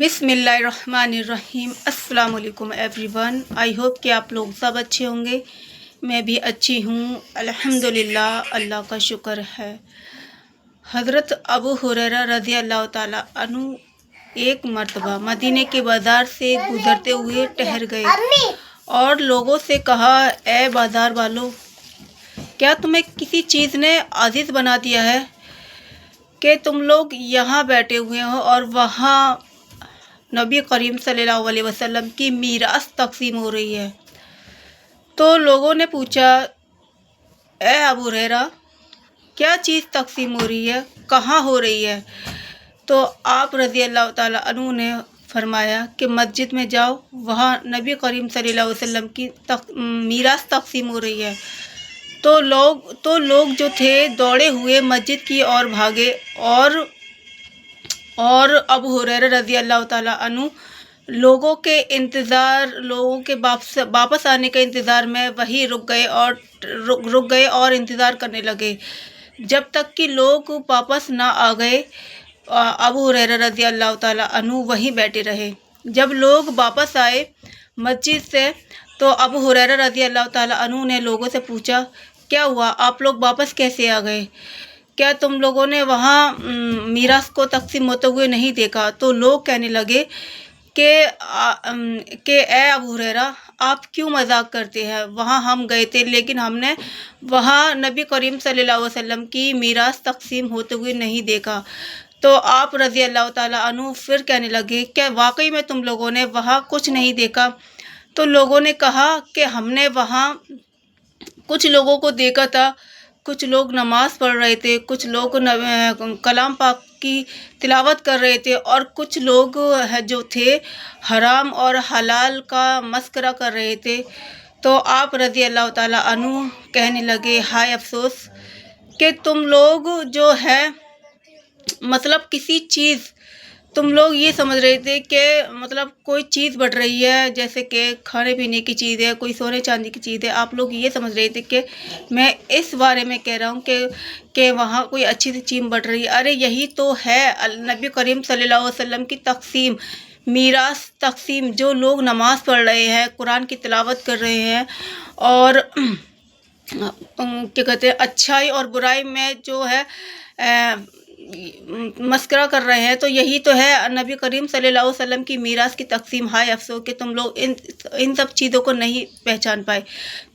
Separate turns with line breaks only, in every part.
बिस्मिल्लाहिर्रहमानिर्रहीम। अस्सलाम वालेकुम एवरीवन। आई होप कि आप लोग सब अच्छे होंगे। मैं भी अच्छी हूँ अल्हम्दुलिल्लाह, अल्लाह का शुक्र है। हज़रत अबू हुरैरा रज़ी अल्लाह ताला अन्हु एक मर्तबा मदीने के बाज़ार से गुज़रते हुए ठहर गए और लोगों से कहा, ए बाज़ार वालों, क्या तुम्हें किसी चीज़ ने आज़िज़ बना दिया है कि तुम लोग यहाँ बैठे हुए हो और वहाँ नबी करीम सल्लल्लाहु अलैहि वसल्लम की मीरास तकसीम हो रही है। तो लोगों ने पूछा, ए अबू हुरैरा, क्या चीज़ तकसीम हो रही है, कहाँ हो रही है? तो आप रज़ी अल्लाह ताला अन्हु ने फरमाया कि मस्जिद में जाओ, वहाँ नबी करीम सल्लल्लाहु अलैहि वसल्लम की मीरास तकसीम हो रही है। तो लोग जो थे दौड़े हुए मस्जिद की ओर भागे और अबू हुरैरा रज़ी अल्लाह ताला अन्हु लोगों के वापस आने के इंतज़ार में वहीं रुक गए और इंतज़ार करने लगे जब तक कि लोग वापस ना आ गए। अबू हुरैरा रज़ी अल्लाह ताला अन्हु वहीं बैठे रहे। जब लोग वापस आए मस्जिद से तो अबू हुरैरा रज़ी अल्लाह ताला अन्हु ने लोगों से पूछा, क्या हुआ, आप लोग वापस कैसे आ गए? क्या तुम लोगों ने वहाँ मीरास को तकसीम होते हुए नहीं देखा? तो लोग कहने लगे कि ए अबू हुरैरा, आप क्यों मजाक करते हैं? वहाँ हम गए थे, लेकिन हमने वहाँ नबी करीम सल्लल्लाहु अलैहि वसल्लम की मीरास तकसीम होते हुए नहीं देखा। तो आप रज़ी अल्लाह ताला अन्हु फिर कहने लगे, क्या वाकई में तुम लोगों ने वहाँ कुछ नहीं देखा? तो लोगों ने कहा कि हमने वहाँ कुछ लोगों को देखा था, कुछ लोग नमाज़ पढ़ रहे थे, कुछ लोग कलाम पाक की तिलावत कर रहे थे और कुछ लोग जो थे हराम और हलाल का मस्करा कर रहे थे। तो आप रज़ी अल्लाह ताला अन्हु कहने लगे, हाय अफसोस कि तुम लोग जो है मतलब किसी चीज़ तुम लोग ये समझ रहे थे कि मतलब कोई चीज़ बढ़ रही है, जैसे कि खाने पीने की चीज़ है, कोई सोने चांदी की चीज़ है। आप लोग ये समझ रहे थे कि मैं इस बारे में कह रहा हूँ कि वहाँ कोई अच्छी सी चीज़ बढ़ रही है। अरे यही तो है नबी करीम सल्लल्लाहु अलैहि वसल्लम की तकसीम, मीरास तकसीम। जो लोग नमाज़ पढ़ रहे हैं, कुरान की तिलावत कर रहे हैं और क्या कहते हैं, अच्छाई और बुराई में जो है मस्करा कर रहे हैं, तो यही तो है नबी करीम सल्लल्लाहु अलैहि वसल्लम की मीरास की तकसीम। हाय अफसोस कि तुम लोग इन सब चीज़ों को नहीं पहचान पाए।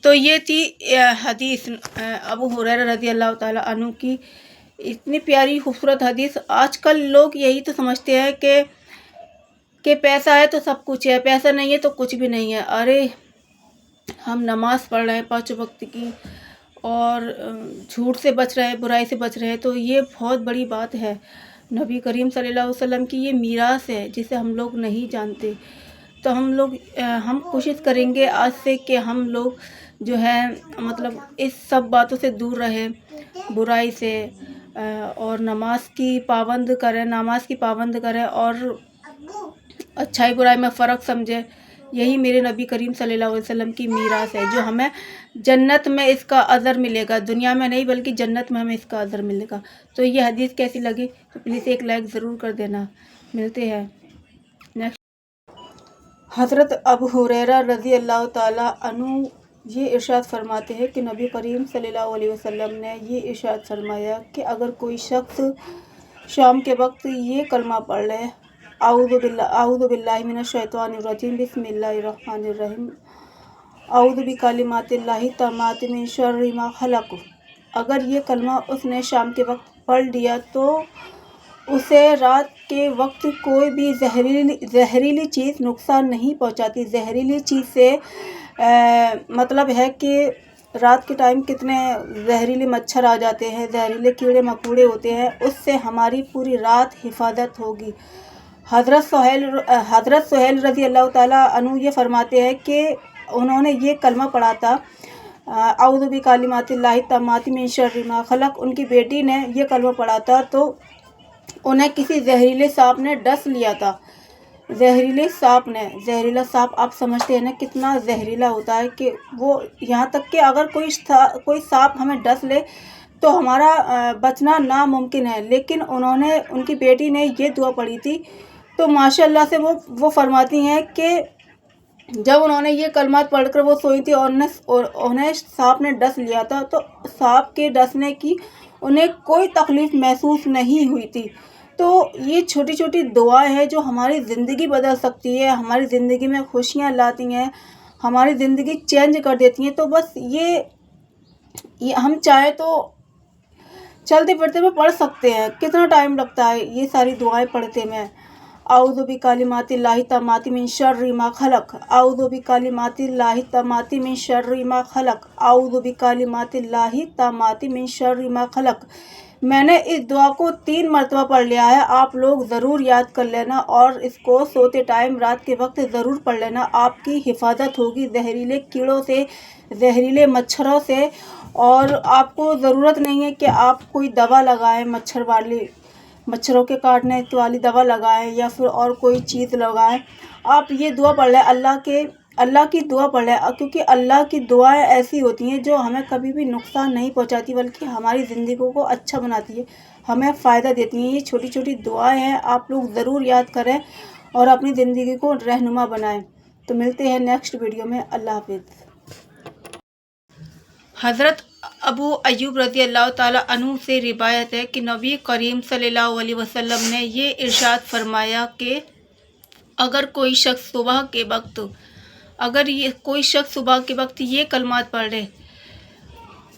तो ये थी हदीस अबू हुरैरा रज़ी अल्लाह ताला अन्हु की, इतनी प्यारी खूबसूरत हदीस। आजकल लोग यही तो समझते हैं कि पैसा है तो सब कुछ है, पैसा नहीं है तो कुछ भी नहीं है। अरे हम नमाज़ पढ़ रहे हैं 5 वक्त की और झूठ से बच रहे हैं, बुराई से बच रहे हैं, तो ये बहुत बड़ी बात है। नबी करीम सल्लल्लाहु अलैहि वसल्लम की ये मीरास है जिसे हम लोग नहीं जानते। तो हम कोशिश करेंगे आज से कि हम लोग जो है मतलब इस सब बातों से दूर रहें, बुराई से, और नमाज की पाबंद करें और अच्छाई बुराई में फ़र्क समझें। यही मेरे नबी करीम सल्लल्लाहु अलैहि वसल्लम की मीरास है जो हमें जन्नत में इसका अज़र मिलेगा, दुनिया में नहीं बल्कि जन्नत में हमें इसका अज़र मिलेगा। तो ये हदीस कैसी लगी तो प्लीज़ एक लाइक ज़रूर कर देना। मिलते हैं नेक्स्ट। हज़रत अबू हुरैरा रज़ी अल्लाह ताला अन्हु ये इरशाद फरमाते हैं कि नबी करीम सल्लल्लाहु अलैहि वसल्लम ने ये इरशाद फरमाया कि अगर कोई शख्स शाम के वक्त ये कलमा पढ़ ले, आऊज़ु बिल्लाहि मिनश शैतानिर रजीम, बिस्मिल्लाहिर्रहमानिर्रहीम, आऊज़ु बिकलिमातिल्लाहि ताम्माति मिन शर्रि मा खलक़। अगर ये कलमा उसने शाम के वक्त पढ़ लिया तो उसे रात के वक्त कोई भी जहरीली चीज़ नुकसान नहीं पहुंचाती। जहरीली चीज़ से मतलब है कि रात के टाइम कितने जहरीले मच्छर आ जाते हैं, जहरीले कीड़े मकोड़े होते हैं, उससे हमारी पूरी रात हिफाजत होगी। हज़रत सुहेल रज़ी अल्लाह ताला अन्हु ये फरमाते हैं कि उन्होंने ये कलमा पढ़ा था, आऊज़ु बिकलिमातिल्लाहि ताम्माति मिन शर्रि मा खलक़। उनकी बेटी ने ये कलमा पढ़ा था तो उन्हें किसी जहरीले सांप ने डस लिया था। जहरीला सांप आप समझते हैं ना कितना जहरीला होता है, कि वो यहाँ तक कि अगर कोई सांप हमें डस ले तो हमारा बचना नामुमकिन है। लेकिन उनकी बेटी ने ये दुआ पढ़ी थी تو ماشاء اللہ سے وہ فرماتی ہیں کہ جب انہوں نے یہ کلمات پڑھ کر وہ سوئی تھی اور انہیں سانپ نے ڈس لیا تھا، تو سانپ کے ڈسنے کی انہیں کوئی تکلیف محسوس نہیں ہوئی تھی۔ تو یہ چھوٹی چھوٹی دعائیں ہیں جو ہماری زندگی بدل سکتی ہے، ہماری زندگی میں خوشیاں لاتی ہیں، ہماری زندگی چینج کر دیتی ہیں۔ تو بس یہ ہم چاہے تو چلتے پھرتے میں پڑھ سکتے ہیں۔ کتنا ٹائم لگتا ہے یہ ساری دعائیں پڑھتے میں؟ اعوذ بکلمات اللہ التامات من شر ما خلق، اعوذ بکلمات اللہ التامات من شر ما خلق، اعوذ بکلمات اللہ التامات من شر ما خلق۔ میں نے اس دعا کو 3 مرتبہ پڑھ لیا ہے، آپ لوگ ضرور یاد کر لینا اور اس کو سوتے ٹائم رات کے وقت ضرور پڑھ لینا۔ آپ کی حفاظت ہوگی زہریلے کیڑوں سے، زہریلے مچھروں سے، اور آپ کو ضرورت نہیں ہے کہ آپ کوئی دوا لگائیں، مچھروں کے کاٹنے والی دوا لگائیں یا پھر اور کوئی چیز لگائیں۔ آپ یہ دعا پڑھ لیں، اللہ کی دعا پڑھ لیں، کیونکہ اللہ کی دعائیں ایسی ہوتی ہیں جو ہمیں کبھی بھی نقصان نہیں پہنچاتی بلکہ ہماری زندگی کو اچھا بناتی ہے، ہمیں فائدہ دیتی ہیں۔ یہ چھوٹی چھوٹی دعائیں ہیں، آپ لوگ ضرور یاد کریں اور اپنی زندگی کو رہنما بنائیں۔ تو ملتے ہیں نیکسٹ ویڈیو میں، اللہ حافظ۔ حضرت ابو ایوب رضی اللہ تعالیٰ عنہ سے روایت ہے کہ نبی کریم صلی اللہ علیہ وسلم نے یہ ارشاد فرمایا کہ اگر کوئی شخص صبح کے وقت یہ کلمات پڑھ لے،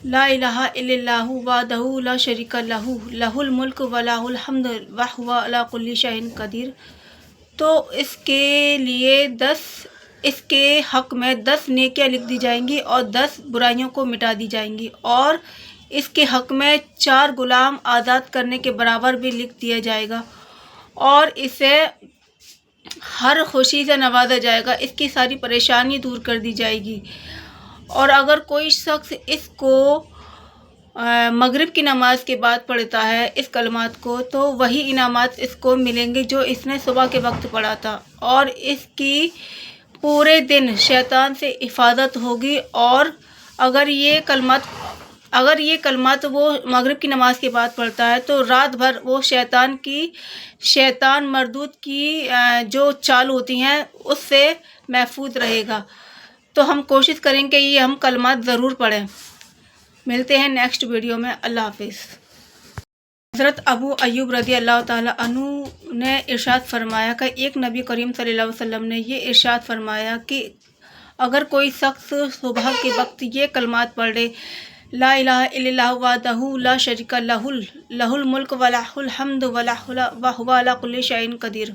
لا الہ الا اللہ وحدہ لا شریک لہ لہ الملک ولہ الحمد وہو علی کل شیء قدیر، تو اس کے حق میں 10 نیکیاں لکھ دی جائیں گی اور 10 برائیوں کو مٹا دی جائیں گی، اور اس کے حق میں 4 غلام آزاد کرنے کے برابر بھی لکھ دیا جائے گا، اور اسے ہر خوشی سے نوازا جائے گا، اس کی ساری پریشانی دور کر دی جائے گی۔ اور اگر کوئی شخص اس کو مغرب کی نماز کے بعد پڑھتا ہے اس کلمات کو، تو وہی انعامات اس کو ملیں گے جو اس نے صبح کے وقت پڑھا تھا، اور اس کی پورے دن شیطان سے حفاظت ہوگی۔ اور اگر یہ کلمات وہ مغرب کی نماز کے بعد پڑھتا ہے تو رات بھر وہ شیطان مردود کی جو چال ہوتی ہیں اس سے محفوظ رہے گا۔ تو ہم کوشش کریں کہ یہ ہم کلمات ضرور پڑھیں۔ ملتے ہیں نیکسٹ ویڈیو میں، اللہ حافظ۔ حضرت ابو ایوب رضی اللہ تعالیٰ عنہ نے ارشاد فرمایا کہ ایک نبی کریم صلی اللہ علیہ وسلم نے یہ ارشاد فرمایا کہ اگر کوئی شخص صبح کے وقت یہ کلمات پڑھ لے، لا الہ الا اللہ وحدہ لا شریک لہ لہ الملک ولہ الحمد وہو علی کل شیء قدیر،